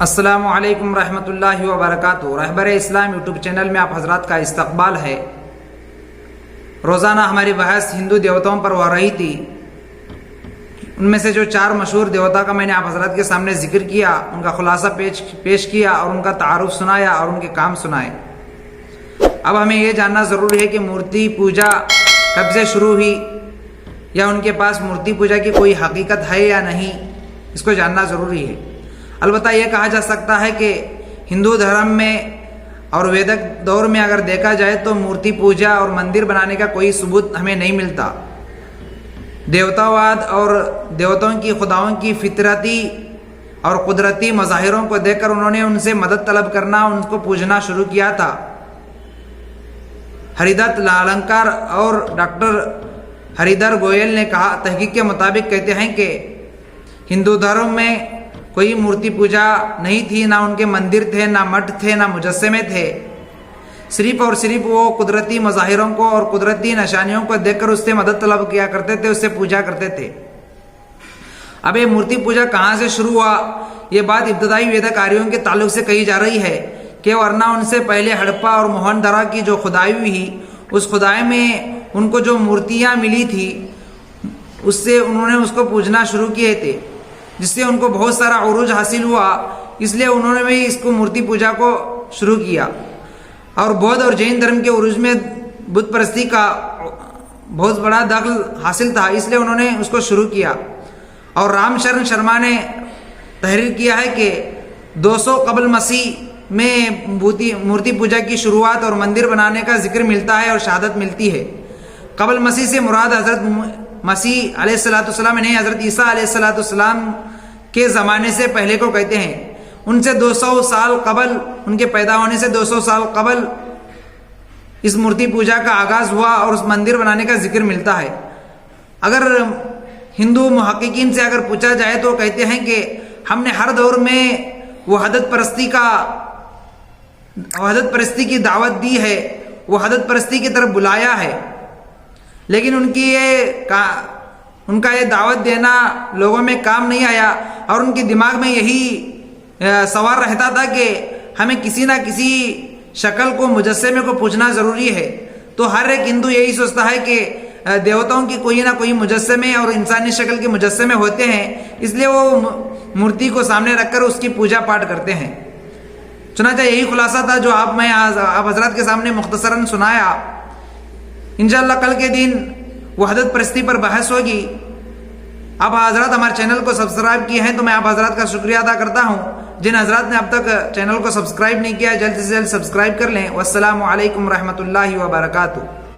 السلام علیکم ورحمۃ اللہ وبرکاتہ۔ رہبر اسلام یوٹیوب چینل میں آپ حضرات کا استقبال ہے۔ روزانہ ہماری بحث ہندو دیوتاؤں پر ہو رہی تھی۔ ان میں سے جو 4 مشہور دیوتا کا میں نے آپ حضرات کے سامنے ذکر کیا، ان کا خلاصہ پیش کیا اور ان کا تعارف سنایا اور ان کے کام سنائے۔ اب ہمیں یہ جاننا ضروری ہے کہ مورتی پوجا کب سے شروع ہوئی، یا ان کے پاس مورتی پوجا کی کوئی حقیقت ہے یا نہیں، اس کو جاننا ضروری ہے۔ البتہ یہ کہا جا سکتا ہے کہ ہندو دھرم میں اور ویدک دور میں اگر دیکھا جائے تو مورتی پوجا اور مندر بنانے کا کوئی ثبوت ہمیں نہیں ملتا۔ دیوتاواد اور دیوتاؤں کی خداؤں کی فطرتی اور قدرتی مظاہروں کو دیکھ کر انہوں نے ان سے مدد طلب کرنا، ان کو پوجنا شروع کیا تھا۔ ہریدت لالنکار اور ڈاکٹر ہریدر گوئل نے کہا، تحقیق کے مطابق کہتے ہیں کہ ہندو دھرم میں کوئی مورتی پوجا نہیں تھی، نہ ان کے مندر تھے، نہ مٹھ تھے، نہ مجسمے تھے۔ صرف اور صرف وہ قدرتی مظاہروں کو اور قدرتی نشانیوں کو دیکھ کر اس سے مدد طلب کیا کرتے تھے، اس سے پوجا کرتے تھے۔ اب یہ مورتی پوجا کہاں سے شروع ہوا؟ یہ بات ابتدائی ویدک آریوں کے تعلق سے کہی جا رہی ہے کہ ورنہ ان سے پہلے ہڑپا اور موہن دھرا کی جو کھدائی ہوئی، اس کھدائی میں ان کو جو مورتیاں ملی تھی، اس سے انہوں نے اس کو پوجنا شروع کیے تھے، جس سے ان کو بہت سارا عروج حاصل ہوا۔ اس لیے انہوں نے بھی اس کو مورتی پوجا کو شروع کیا۔ اور بودھ اور جین دھرم کے عروج میں بت پرستی کا بہت بڑا دخل حاصل تھا، اس لیے انہوں نے اس کو شروع کیا۔ اور رام شرن شرما نے تحریر کیا ہے کہ 200 قبل مسیح میں مورتی پوجا کی شروعات اور مندر بنانے کا ذکر ملتا ہے اور شہادت ملتی ہے۔ قبل مسیح سے مراد حضرت مسیح علیہ السلام نہیں، حضرت عیسیٰ علیہ السلام کے زمانے سے پہلے کو کہتے ہیں۔ ان سے 200 سال قبل، ان کے پیدا ہونے سے 200 سال قبل اس مورتی پوجا کا آغاز ہوا اور اس مندر بنانے کا ذکر ملتا ہے۔ اگر ہندو محققین سے اگر پوچھا جائے تو کہتے ہیں کہ ہم نے ہر دور میں وحدت پرستی کی دعوت دی ہے، وحدت پرستی کی طرف بلایا ہے، لیکن ان کا یہ دعوت دینا لوگوں میں کام نہیں آیا، اور ان کے دماغ میں یہی سوال رہتا تھا کہ ہمیں کسی نہ کسی شکل کو، مجسمے کو پوجنا ضروری ہے۔ تو ہر ایک ہندو یہی سوچتا ہے کہ دیوتاؤں کی کوئی نہ کوئی مجسمے اور انسانی شکل کے مجسمے ہوتے ہیں، اس لیے وہ مورتی کو سامنے رکھ کر اس کی پوجا پاٹ کرتے ہیں۔ چنانچہ یہی خلاصہ تھا جو آپ حضرات کے سامنے مختصراً سنایا۔ انشاءاللہ کل کے دن وحدت پرستی پر بحث ہوگی۔ آپ حضرات ہمارے چینل کو سبسکرائب کیے ہیں تو میں آپ حضرات کا شکریہ ادا کرتا ہوں۔ جن حضرات نے اب تک چینل کو سبسکرائب نہیں کیا، جلد سے جلد سبسکرائب کر لیں۔ والسلام علیکم ورحمۃ اللہ وبرکاتہ۔